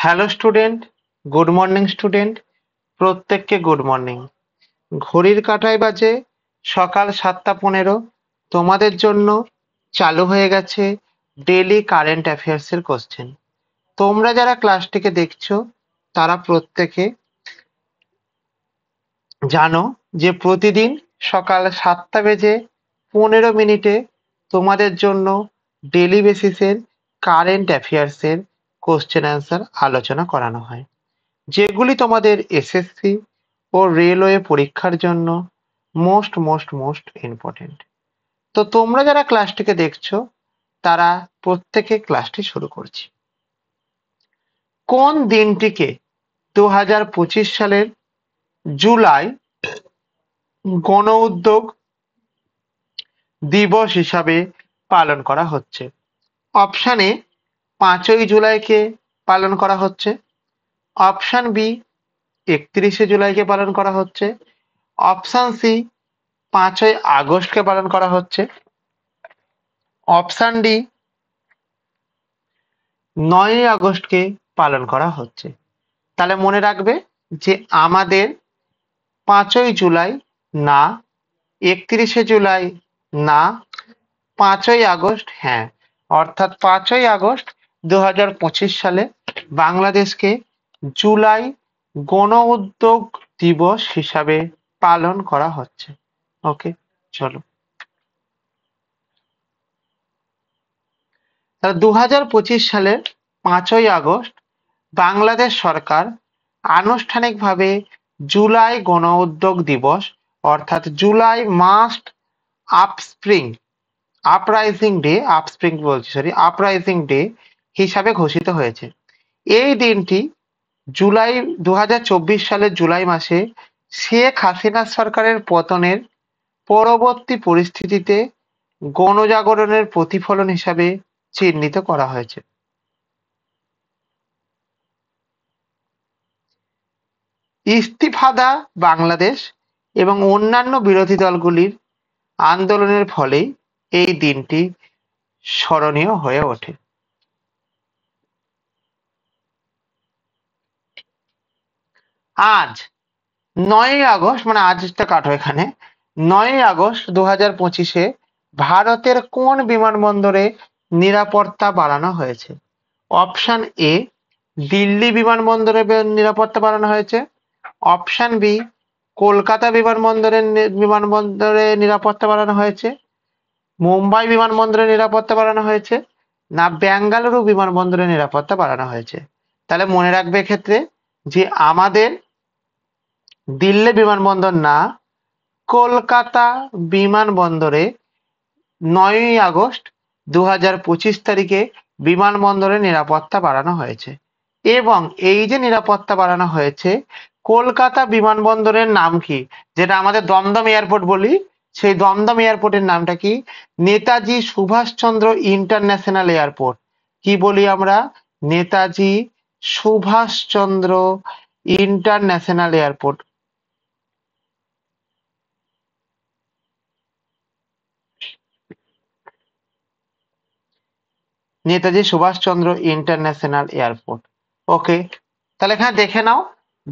Hello student, good morning student, প্রত্যেককে good morning. ঘড়ির কাঁটায় বাজে সকাল 7:15। তোমাদের জন্য চালু হয়ে গেছে ডেইলি কারেন্ট অ্যাফেয়ার্সের কোশ্চেন। তোমরা যারা ক্লাসটিকে দেখছো তারা প্রত্যেকে জানো যে প্রতিদিন সকাল 7:15 তোমাদের জন্য ডেইলি বেসিসের কারেন্ট অ্যাফেয়ার্সের কোশ্চেন অ্যান্সার আলোচনা করানো হয়, যেগুলি তোমাদের এসএসসি ও রেলওয়ে পরীক্ষার জন্য মোস্ট মোস্ট মোস্ট ইম্পর্টেন্ট। তো তোমরা যারা ক্লাসটিকে দেখছো তারা প্রত্যেকে ক্লাসটি শুরু করছি। কোন দিনটিকে 2025 সালের জুলাই গণ উদ্যোগ দিবস হিসাবে পালন করা হচ্ছে? অপশন এ 5ই জুলাইকে পালন করা হচ্ছে, অপশন বি 31শে জুলাইকে পালন করা হচ্ছে, অপশন সি 5ই আগস্টকে পালন করা হচ্ছে, অপশন ডি 9ই আগস্টকে পালন করা হচ্ছে। তাহলে মনে রাখবে যে আমাদের 5ই জুলাই না, 31শে জুলাই না, 5ই আগস্ট হ্যাঁ, অর্থাৎ 5ই আগস্ট 2025 সালে বাংলাদেশকে জুলাই গণ উদ্যোগ দিবস হিসাবে পালন করা হচ্ছে। ওকে, চলো। তাহলে 2025 সালের 5ই আগস্ট বাংলাদেশ সরকার আনুষ্ঠানিকভাবে জুলাই গণ উদ্যোগ দিবস অর্থাৎ জুলাই মাস্ট আপরাইজিং ডে হিসাবে ঘোষিত হয়েছে। এই দিনটি জুলাই 2024 সালের জুলাই মাসে শেখ হাসিনা সরকারের পতনের পরবর্তী পরিস্থিতিতে গণজাগরণের প্রতিফলন হিসাবে চিহ্নিত করা হয়েছে। ইস্তিফাদা বাংলাদেশ এবং অন্যান্য বিরোধী দলগুলির আন্দোলনের ফলে এই দিনটি স্মরণীয় হয়ে ওঠে। আজ 9ই আগস্ট, মানে আজটা কাটো এখানে, 9ই আগস্ট 2025-এ ভারতের কোন বিমানবন্দরে নিরাপত্তা বাড়ানো হয়েছে? অপশন এ দিল্লি বিমানবন্দরে নিরাপত্তা বাড়ানো হয়েছে, অপশন বি কলকাতা বিমানবন্দরে নিরাপত্তা বাড়ানো হয়েছে, মুম্বাই বিমানবন্দরে নিরাপত্তা বাড়ানো হয়েছে, না বেঙ্গালুরু বিমানবন্দরে নিরাপত্তা বাড়ানো হয়েছে? তাহলে মনে রাখবে এক্ষেত্রে যে আমাদের দিল্লি বিমানবন্দর না, কলকাতা বিমানবন্দরে 9ই আগস্ট 2025 তারিখে বিমানবন্দরে নিরাপত্তা বাড়ানো হয়েছে। এবং এই যে নিরাপত্তা বাড়ানো হয়েছে, কলকাতা বিমানবন্দরের নাম কি? যেটা আমাদের দমদম এয়ারপোর্ট বলি, সেই দমদম এয়ারপোর্টের নামটা কি? Netaji Subhas Chandra international airport. কি বলি আমরা? Netaji Subhas Chandra international airport. Netaji Subhas Chandra international airport. Okay, তাহলে এখানে দেখে নাও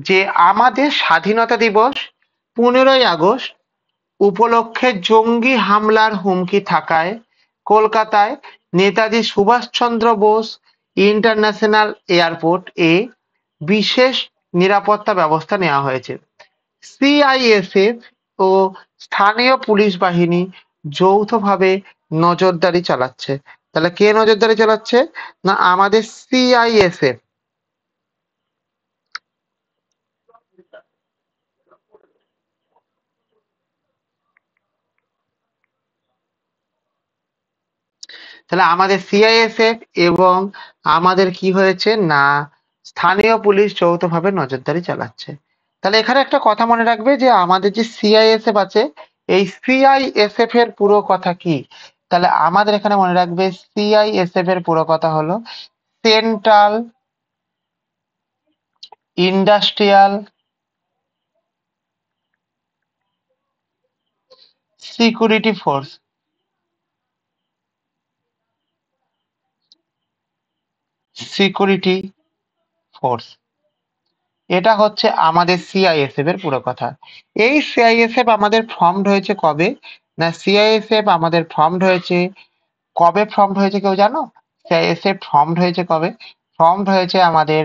যে আমাদের স্বাধীনতা দিবস 15ই আগস্ট উপলক্ষে জঙ্গি হামলার হুমকি থাকায় কলকাতায় নেতাজি সুভাষচন্দ্র বোস ইন্টারন্যাশনাল এয়ারপোর্ট এ বিশেষ নিরাপত্তা ব্যবস্থা নেওয়া হয়েছে। সিআইএসএফ ও স্থানীয় পুলিশ বাহিনী যৌথভাবে নজরদারি চালাচ্ছে। তাহলে কে নজরদারি চালাচ্ছে? না আমাদের সিআইএসএফ। তাহলে আমাদের সিআইএসএফ এবং আমাদের কি হয়েছে না স্থানীয় পুলিশ যৌথভাবে নজরদারি চালাচ্ছে। তাহলে এখানে একটা কথা মনে রাখবে যে আমাদের যে সিআইএসএফ আছে, এই সিআইএসএফ এর পুরো কথা কি? তাহলে আমাদের এখানে মনে রাখবে সিআইএসএফ এর পুরো কথা হলো central industrial security force. Security force. এটা হচ্ছে আমাদের সিআইএসএফ এর পুরো কথা। এই সিআইএসএফ আমাদের ফর্মড হয়েছে কবে? না, সিআইএসএফ আমাদের ফর্মড হয়েছে কবে? ফর্মড হয়েছে কেউ জানো? সিআইএসএফ ফর্মড হয়েছে কবে? ফর্মড হয়েছে আমাদের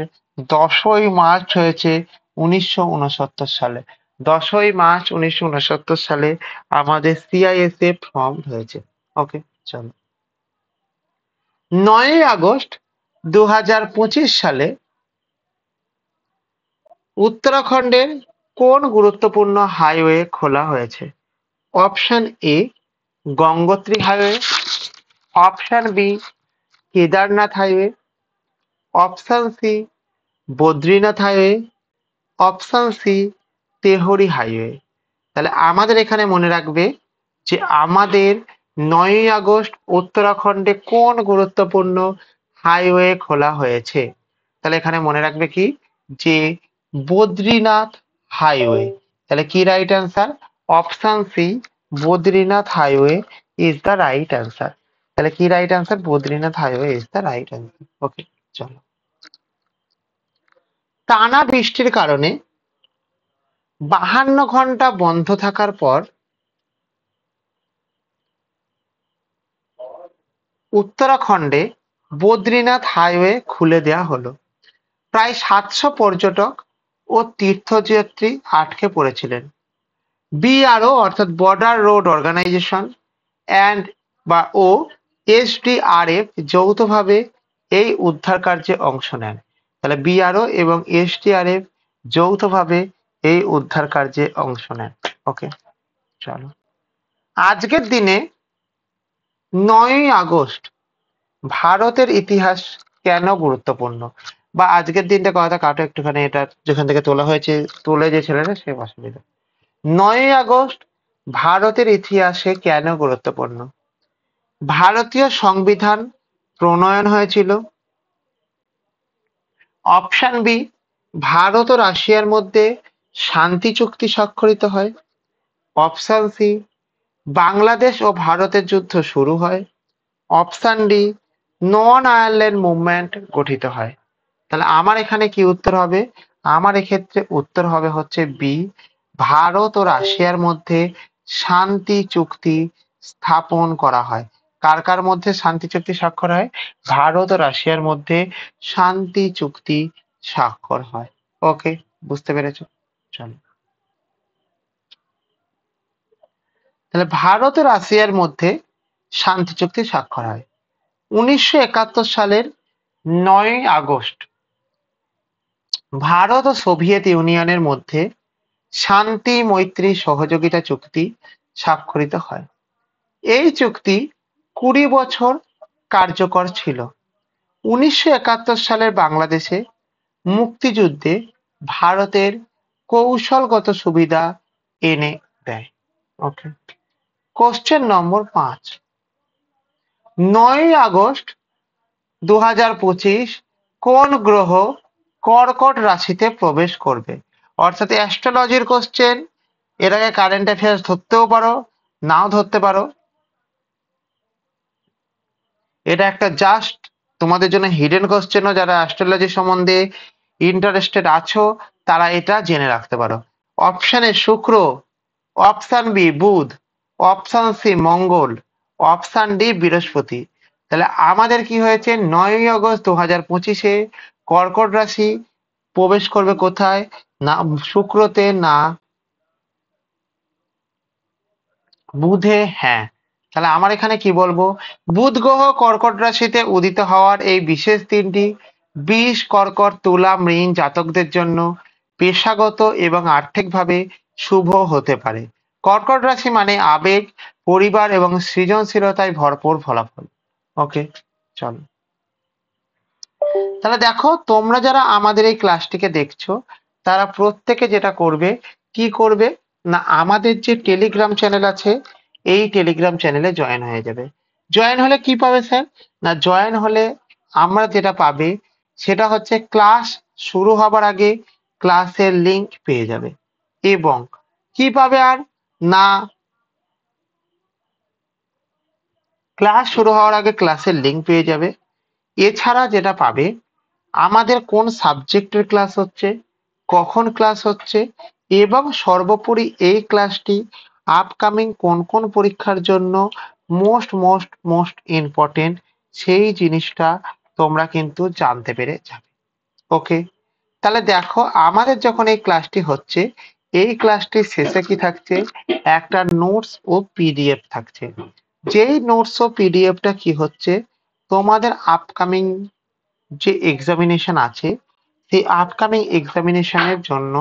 10ই মার্চ হয়েছে 1969 সালে। 10ই মার্চ 1969 সালে আমাদের সিআইএসএফ ফর্মড হয়েছে। ওকে, চলো। 9ই আগস্ট 2025 সালে উত্তরাখণ্ডের কোন গুরুত্বপূর্ণ হাইওয়ে খোলা হয়েছে? Option A Gangotri highway, option B Kedarnath highway, option C Badrinath highway, option C Tehri highway. তাহলে আমাদের এখানে মনে রাখবে যে আমাদের 9ই আগস্ট উত্তরাখণ্ডে কোন গুরুত্বপূর্ণ হাইওয়ে খোলা হয়েছে? তাহলে এখানে মনে রাখবে কি যে বদ্রীনাথ হাইওয়ে। তাহলে কি right answer? Option C Badrinath highway is the right answer. তাহলে কি right answer? Badrinath highway is the right answer. Okay, চলো। টানা বৃষ্টির কারণে 52 ঘন্টা বন্ধ থাকার পর উত্তরাখণ্ডে বদ্রীনাথ হাইওয়ে খুলে দেওয়া হলো। প্রায় 700 পর্যটক ও তীর্থযাত্রী আটকে পড়েছিলেন। বিআরও অর্থাৎ বর্ডার রোড অর্গানাইজেশন অ্যান্ড ও এসডিআরএফ যৌথভাবে এই উদ্ধার কার্যে অংশ নেন। তাহলে বিআরও এবং এসডিআরএফ যৌথভাবে এই উদ্ধার কার্যে অংশ নেন। ওকে, চলো। আজকের দিনে 9ই আগস্ট ভারতের ইতিহাস কেন গুরুত্বপূর্ণ? বা আজকের দিনটা কথা কাটো একটুখানি, এটা যেখান থেকে তোলা হয়েছে তুলে যে ছেলেটা সে অসুবিধা। 9ই আগস্ট ভারতের ইতিহাসে কেন গুরুত্বপূর্ণ? ভারতীয় সংবিধান প্রণয়ন হয়েছিল। অপশন বি ভারত ও রাশিয়ার মধ্যে শান্তি চুক্তি স্বাক্ষরিত হয়। অপশন সি বাংলাদেশ ও ভারতের যুদ্ধ শুরু হয়। অপশন ডি নন আয়ারল্যান্ড মুভমেন্ট গঠিত হয়। তাহলে আমার এখানে কি উত্তর হবে? আমার এক্ষেত্রে উত্তর হবে হচ্ছে বি ভারত ও রাশিয়ার মধ্যে শান্তি চুক্তি স্থাপন করা হয়। কার কার মধ্যে শান্তি চুক্তি স্বাক্ষর হয়? ভারত ও রাশিয়ার মধ্যে শান্তি চুক্তি স্বাক্ষর হয়। ওকে, বুঝতে পেরেছো? চলো। তাহলে ভারত ও রাশিয়ার মধ্যে শান্তি চুক্তি স্বাক্ষর হয় 1971 সালের 9ই আগস্ট। ভারত ও সোভিয়েত ইউনিয়নের মধ্যে শান্তি মৈত্রী সহযোগিতা চুক্তি স্বাক্ষরিত হয়। এই চুক্তি 20 বছর কার্যকর ছিল। 1971 সালের বাংলাদেশে মুক্তিযুদ্ধে ভারতের কৌশলগত সুবিধা এনে দেয়। ওকে, কোশ্চেন নম্বর 5। 9ই আগস্ট 2025 কোন গ্রহ কর্কট রাশিতে প্রবেশ করবে? অর্থাৎ অ্যাস্ট্রোলজির কোশ্চেন, এর আগে কারেন্ট অ্যাফেয়ার্স ধরতেও পারো, নাও ধরতে পারো। এটা একটা জাস্ট তোমাদের জন্য হিডেন কোশ্চেনও, যারা অ্যাস্ট্রোলজি সম্বন্ধে ইন্টারেস্টেড আছো তারা এটা জেনে রাখতে পারো। অপশন এ শুক্র, অপশন বি বুধ, অপশন সি মঙ্গল, অপশন ডি বৃহস্পতি। তাহলে আমাদের কি হয়েছে? 9ই আগস্ট 2025-এ কর্কট রাশি প্রবেশ করবে কোথায়? না শুক্রতে, না বুধে। হ্যাঁ, তাহলে আমার এখানে কি বলবো? বুধ গ্রহ কর্কট রাশিতে উদিত হওয়ার এই বিশেষ দিনটি বৃষ, কর্কট, তুলা, মীন জাতকদের জন্য পেশাগত এবং আর্থিকভাবে শুভ হতে পারে। কর্কট রাশি মানে আবেগ, পরিবার এবং সৃজনশীলতায় ভরপুর ফলাফল। ওকে, চলো। তাহলে দেখো, তোমরা যারা আমাদের এই ক্লাসটিকে দেখছো তারা প্রত্যেকে যেটা করবে, কি করবে না, আমাদের যে টেলিগ্রাম চ্যানেল আছে এই টেলিগ্রাম চ্যানেলে জয়েন হয়ে যাবে। জয়েন হলে কি পাবে স্যার? না, জয়েন হলে আমরা যেটা পাবে সেটা হচ্ছে ক্লাস শুরু হবার আগে ক্লাসের লিংক পেয়ে যাবে। এবং কি পাবে? আর না, ক্লাস শুরু হওয়ার আগে ক্লাসের লিংক পেয়ে যাবে। এছাড়া যেটা পাবে, আমাদের কোন সাবজেক্টের ক্লাস হচ্ছে, কখন ক্লাস হচ্ছে, এবং সর্বোপরি এই ক্লাসটি আপকামিং কোন কোন পরীক্ষার জন্য মোস্ট মোস্ট মোস্ট ইম্পর্টেন্ট, সেই জিনিসটা তোমরা কিন্তু জানতে পেরে যাবে। ওকে, তাহলে দেখো আমাদের যখন এই ক্লাসটি হচ্ছে, এই ক্লাসটির শেষে কি থাকছে, একটা নোটস ও পিডিএফ থাকছে। যেই নোটস ও পিডিএফটা কি হচ্ছে, তোমাদের আপকামিং যে এক্সামিনেশন আছে, সেই আপকামিং এক্সামিনেশনের জন্য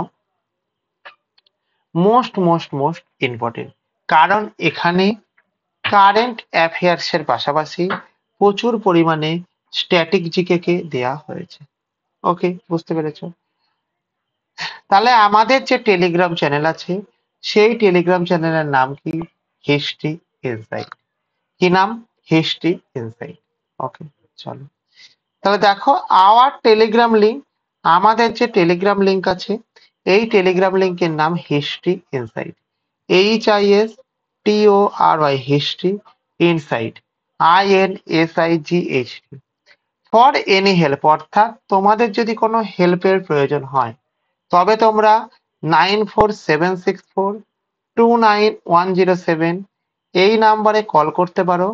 মোস্ট মোস্ট মোস্ট ইম্পর্টেন্ট। কারণ এখানে কারেন্ট অ্যাফেয়ার্স এর পাশাপাশি প্রচুর পরিমাণে স্ট্যাটিক জিকে কে দেয়া হয়েছে। ওকে, বুঝতে পেরেছো? তাহলে আমাদের যে টেলিগ্রাম চ্যানেল আছে, সেই টেলিগ্রাম চ্যানেলের নাম কি? History insight. কি নাম? History insight. ওকে, চলো তাহলে দেখো আওয়ার টেলিগ্রাম লিঙ্ক, আমাদের যে টেলিগ্রাম লিঙ্ক আছে, এই টেলিগ্রাম লিঙ্কের নাম history insight. HISTORY history insight, INSIGHT। For any help, অর্থাৎ তোমাদের যদি কোনো হেল্পের প্রয়োজন হয়, তবে তোমরা 9476429107 এই নাম্বারে কল করতে পারো।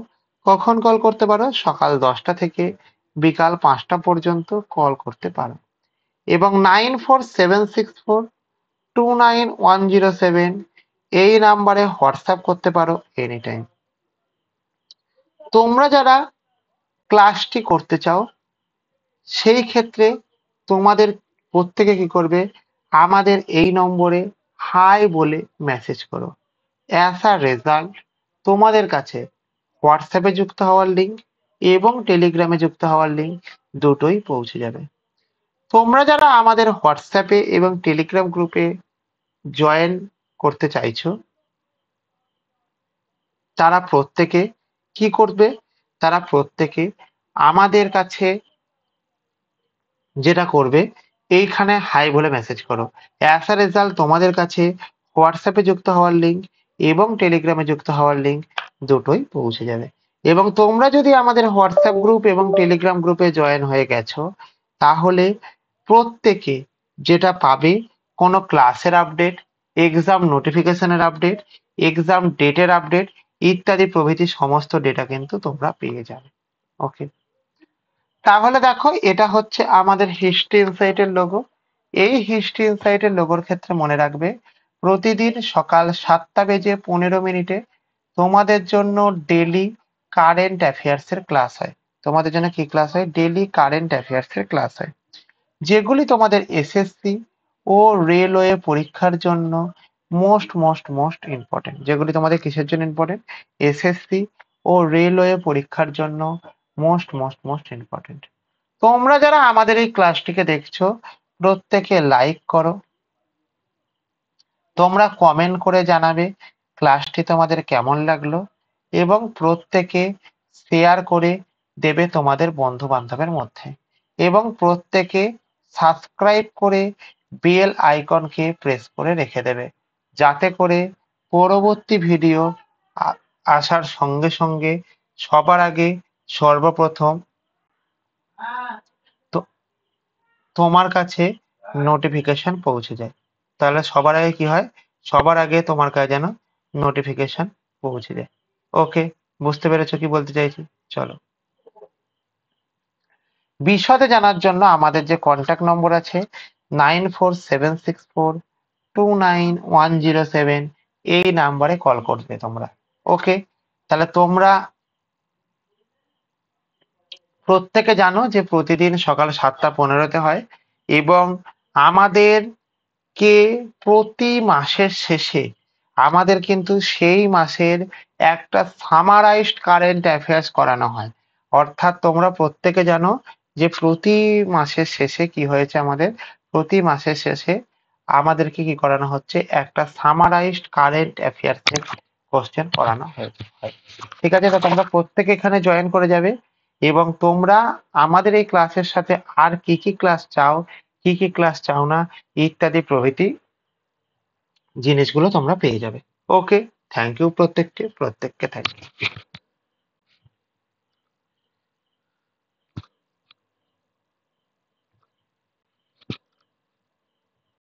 কখন কল করতে পারো? সকাল 10টা থেকে বিকাল 5টা পর্যন্ত কল করতে পারো। এবং 9476429107 এই নাম্বারে হোয়াটসঅ্যাপ করতে পারো এনি টাইম। তোমরা যারা ক্লাসটি করতে চাও, সেই ক্ষেত্রে তোমাদের প্রত্যেকে কি করবে, আমাদের এই নম্বরে হাই বলে মেসেজ করো। অ্যাজ আ রেজাল্ট তোমাদের কাছে হোয়াটসঅ্যাপে যুক্ত হওয়ার লিঙ্ক এবং টেলিগ্রামে যুক্ত হওয়ার লিঙ্ক দুটোই পৌঁছে যাবে। তোমরা যারা আমাদের হোয়াটসঅ্যাপে এবং টেলিগ্রাম গ্রুপে জয়েন করতে চাইছো, তারা প্রত্যেকে কি করবে, তারা প্রত্যেকে আমাদের কাছে যেটা করবে, এইখানে হাই বলে মেসেজ করো। অ্যাজ আ রেজাল্ট তোমাদের কাছে হোয়াটসঅ্যাপে যুক্ত হওয়ার লিঙ্ক এবং টেলিগ্রামে যুক্ত হওয়ার লিঙ্ক দুটোই পৌঁছে যাবে। এবং তোমরা যদি আমাদের হোয়াটসঅ্যাপ গ্রুপ এবং টেলিগ্রাম গ্রুপে জয়েন হয়ে গেছো, তাহলে প্রত্যেকে যেটা পাবে, কোনো ক্লাসের আপডেট, এক্সাম নোটিফিকেশনের আপডেট, এক্সাম ডেটের আপডেট ইত্যাদি প্রভৃতি সমস্ত ডেটা কিন্তু তোমরা পেয়ে যাবে। ওকে, তাহলে দেখো এটা হচ্ছে আমাদের হিস্ট্রি ইনসাইটের লোগো। এই হিস্ট্রি ইনসাইটের লোগোর ক্ষেত্রে মনে রাখবে, প্রতিদিন সকাল 7:15 তোমাদের জন্য ডেলি কারেন্ট অ্যাফেয়ার্স এর ক্লাস হয়। তোমাদের জন্য কি ক্লাস হয়? ডেলি কারেন্ট অ্যাফেয়ার্স এর ক্লাস হয়, যেগুলি তোমাদের এসএসসি ও রেলওয়ে পরীক্ষার জন্য মোস্ট মোস্ট মোস্ট ইম্পর্টেন্ট। যেগুলি তোমাদের কিসের জন্য ইম্পর্টেন্ট? এসএসসি ও রেলওয়ে পরীক্ষার জন্য মোস্ট মোস্ট মোস্ট ইম্পর্টেন্ট। তোমরা যারা আমাদের এই ক্লাসটিকে দেখছো, প্রত্যেকে লাইক করো, তোমরা কমেন্ট করে জানাবে ক্লাসটি তোমাদের কেমন লাগলো, এবং প্রত্যেকে শেয়ার করে দেবে তোমাদের বন্ধু বান্ধবের মধ্যে, এবং প্রত্যেকে সাবস্ক্রাইব করে বেল আইকনকে প্রেস করে রেখে দেবে, যাতে করে পরবর্তী ভিডিও আসার সঙ্গে সঙ্গে সবার আগে সর্বপ্রথম তো তোমার কাছে নোটিফিকেশন পৌঁছে যায়। তাহলে সবার আগে কি হয়? সবার আগে তোমার কাছে যেন নোটিফিকেশন পৌঁছে যায়। ওকে, বুঝতে পেরেছো কি বলতে চাইছি? চলো, বিশদে জানার জন্য আমাদের যে কন্ট্যাক্ট নম্বর আছে 9476429107 এই নাম্বারে কল করবে তোমরা। ওকে, তাহলে তোমরা প্রত্যেকে জানো যে প্রতিদিন সকাল 7:15 হয়, এবং আমাদের কে প্রতি মাসের শেষে আমাদের কিন্তু সেই মাসের একটা সামারাইজড কারেন্ট অ্যাফেয়ার্স করানো হয়। অর্থাৎ তোমরা প্রত্যেকে জানো যে প্রতি মাসের শেষে কি হয়েছে, আমাদের প্রতি মাসের শেষে আমাদেরকে কি করানো হচ্ছে, একটা সামারাইজড কারেন্ট অ্যাফেয়ার্স এর কোশ্চেন করানো হয়। ঠিক আছে, তো তোমরা প্রত্যেকে এখানে জয়েন করে যাবে, এবং তোমরা আমাদের এই ক্লাসের সাথে আর কি কি ক্লাস চাও, কি কি ক্লাস চাও না ইত্যাদি প্রভৃতি জিনিসগুলো তোমরা পেয়ে যাবে। ওকে, থ্যাংক ইউ প্রত্যেককে, প্রত্যেককে থ্যাংক ইউ।